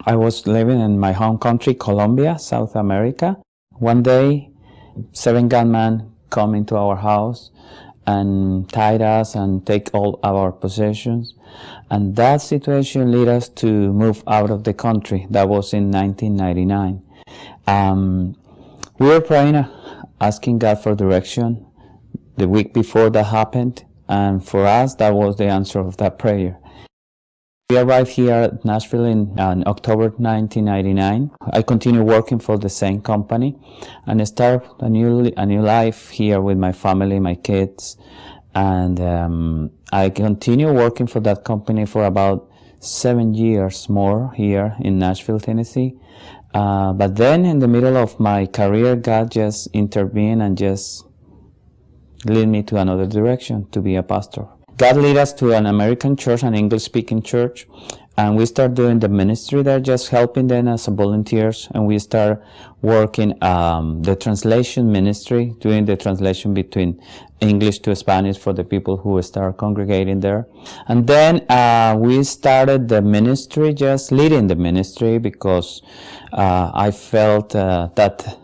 I was living in my home country, Colombia, South America. One day, 7 gunmen come into our house and tied us and take all our possessions. And that situation led us to move out of the country. That was in 1999. We were praying, asking God for direction the week before that happened. And for us, that was the answer of that prayer. We arrived here at Nashville in October 1999. I continued working for the same company and I started a new life here with my family, my kids. And I continued working for that company for about 7 years more here in Nashville, Tennessee. But then in the middle of my career, God just intervened and just led me to another direction, to be a pastor. God led us to an American church, an English-speaking church, and we started doing the ministry there, just helping them as volunteers. And we started working the translation ministry, doing the translation between English to Spanish for the people who start congregating there. And then we started the ministry, just leading the ministry, because I felt that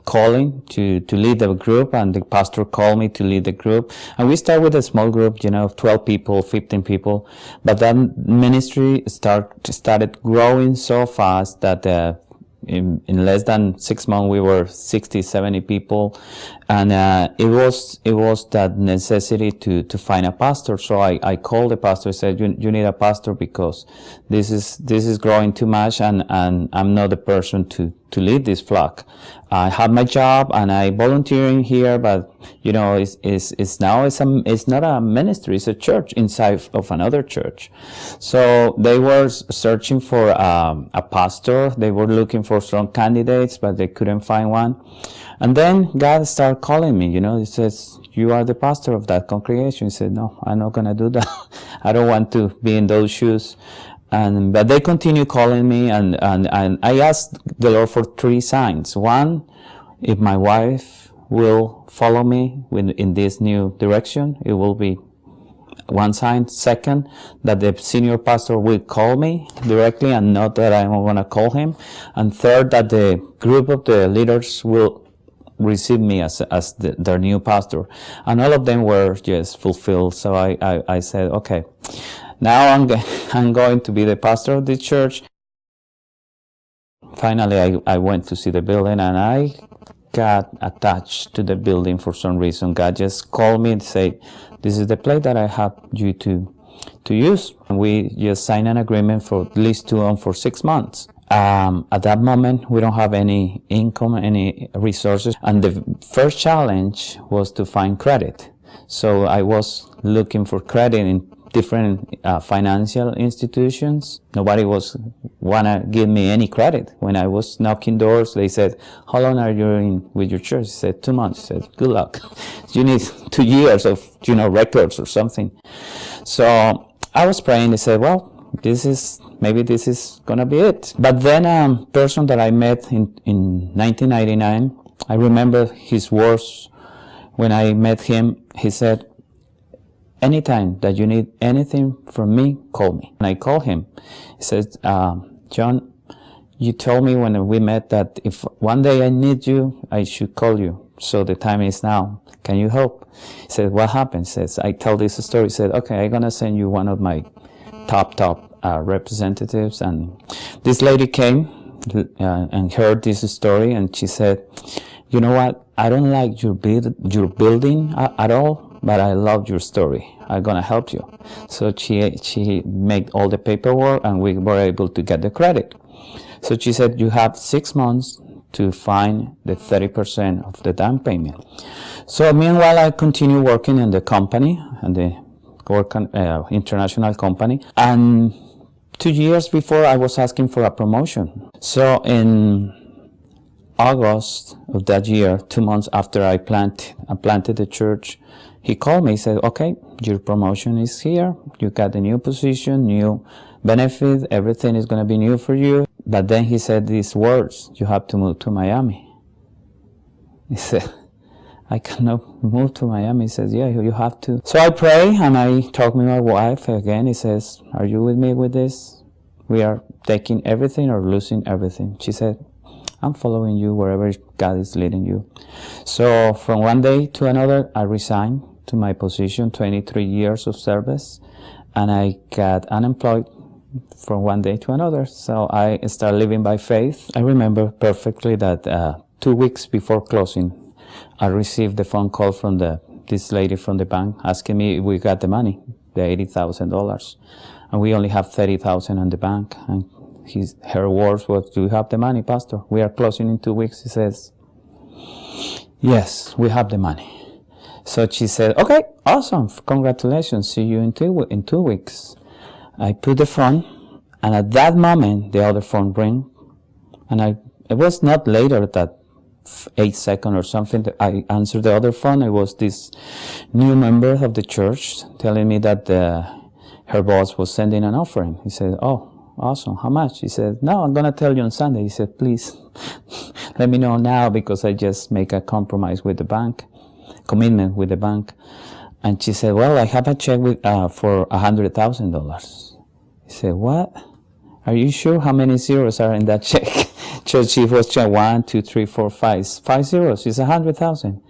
calling to lead the group, and the pastor called me to lead the group. And we started with a small group, 12 people, 15 people. But that ministry started growing so fast that in less than 6 months we were 60, 70 people, and it was that necessity to find a pastor. So I called the pastor. I said, you need a pastor because this is growing too much, and I'm not the person to lead this flock. I have my job and I volunteering here, but it's not a ministry, it's a church inside of another church. So they were searching for a pastor. They were looking for some candidates, but they couldn't find one. And then God started calling me, He says, you are the pastor of that congregation. He said, no, I'm not going to do that. I don't want to be in those shoes. But they continue calling me, and I asked the Lord for 3 signs. One, if my wife will follow me in this new direction, it will be one sign. Second, that the senior pastor will call me directly and not that I'm going to call him. And third, that the group of the leaders will receive me as their new pastor. And all of them were just fulfilled. So I said, okay, now I'm going to be the pastor of the church. Finally, I went to see the building, and I got attached to the building for some reason. God just called me and said, this is the place that I have you to use. And we just signed an agreement for lease to own for 6 months. At that moment, we don't have any income, any resources. And the first challenge was to find credit. So I was looking for credit in different financial institutions. Nobody wanna give me any credit. When I was knocking doors, they said, how long are you in with your church? I said, 2 months. I said, good luck. You need 2 years of, records or something. So I was praying. They said, well, maybe this is gonna be it. But then a person that I met in 1999, I remember his words when I met him. He said, anytime that you need anything from me, call me. And I called him. He says, John, you told me when we met that if one day I need you, I should call you. So the time is now. Can you help? He said, what happened? He says, I tell this story. He said, okay, I'm going to send you one of my top representatives. And this lady came and heard this story, and she said, you know what? I don't like your building at all, but I love your story. I'm gonna help you. So she made all the paperwork, and we were able to get the credit. So she said, you have 6 months to find the 30% of the down payment. So meanwhile, I continue working in the company, and the international company. And 2 years before, I was asking for a promotion. So in August of that year, 2 months after I planted the church, he called me. He said, okay, your promotion is here. You got a new position, new benefit. Everything is going to be new for you. But then he said these words, you have to move to Miami. He said, I cannot move to Miami. He says, yeah, you have to. So I pray, and I talk with my wife again. He says, are you with me with this? We are taking everything or losing everything. She said, I'm following you wherever God is leading you. So from one day to another, I resigned to my position, 23 years of service, and I got unemployed from one day to another. So I started living by faith. I remember perfectly that 2 weeks before closing, I received the phone call from this lady from the bank asking me if we got the money, the $80,000. And we only have $30,000 in the bank. And her words was, do you have the money, Pastor? We are closing in 2 weeks. He says, yes, we have the money. So she said, okay, awesome. Congratulations. See you in 2 weeks. I put the phone, and at that moment, the other phone rang. And it was not later that 8 seconds or something that I answered the other phone. It was this new member of the church telling me that her boss was sending an offering. He said, oh, awesome. How much? He said, no, I'm going to tell you on Sunday. He said, please let me know now because I just make a commitment with the bank. And she said, well, I have a check for $100,000. He said, what? Are you sure how many zeros are in that check? She was checking 1, 2, 3, 4, 5. 5 zeros. It's 100,000.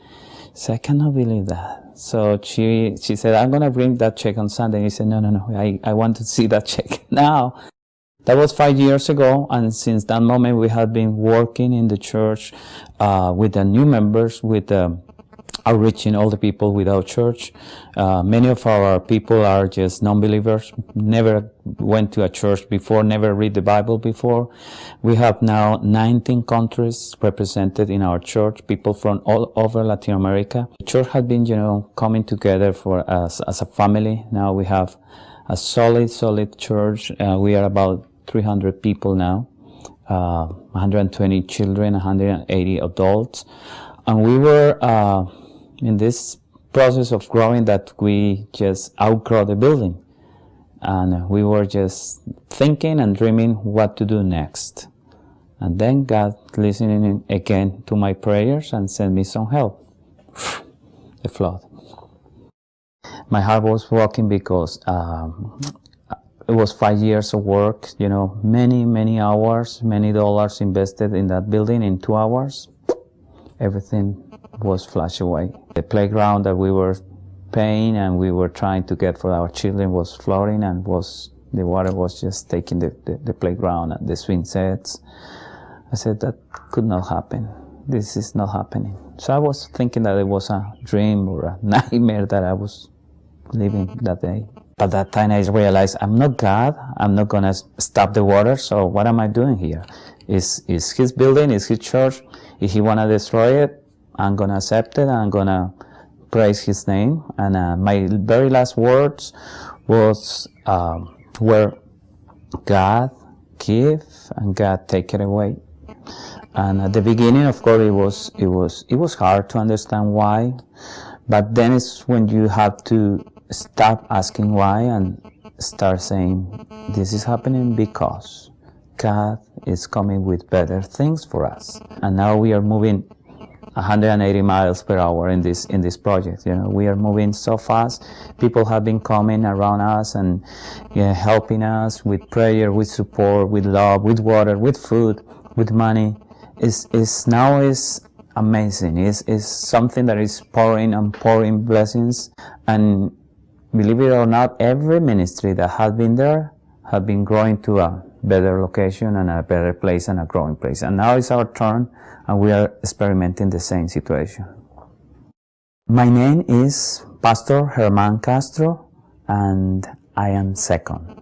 So I cannot believe that. So she said, I'm going to bring that check on Sunday. He said, no. I want to see that check now. That was 5 years ago, and since that moment we have been working in the church with the new members, with outreaching all the people without church. Many of our people are just non-believers, never went to a church before, never read the Bible before. We have now 19 countries represented in our church, people from all over Latin America. The church has been, coming together for us as a family. Now we have a solid church. We are about 300 people now, 120 children, 180 adults. And we were in this process of growing that we just outgrow the building. And we were just thinking and dreaming what to do next. And then God listening again to my prayers and sent me some help. The flood. My heart was broken because it was 5 years of work, many hours, many dollars invested in that building in 2 hours. Everything was flushed away. The playground that we were paying and we were trying to get for our children was flooding, and the water was just taking the playground and the swing sets. I said, that could not happen. This is not happening. So I was thinking that it was a dream or a nightmare that I was living that day. But that time I realized I'm not God. I'm not going to stop the water. So what am I doing here? Is his building, is his church. If he want to destroy it, I'm going to accept it. I'm going to praise his name. And my very last words were God give and God take it away. And at the beginning, of course, it was hard to understand why. But then it's when you have to stop asking why and start saying, this is happening because God is coming with better things for us. And now we are moving 180 miles per hour in this project. We are moving so fast. People have been coming around us and helping us with prayer, with support, with love, with water, with food, with money. It's amazing. It's something that is pouring and pouring blessings. And believe it or not, every ministry that has been there have been growing to a better location and a better place and a growing place. And now it's our turn, and we are experimenting the same situation. My name is Pastor German Castro, and I am second.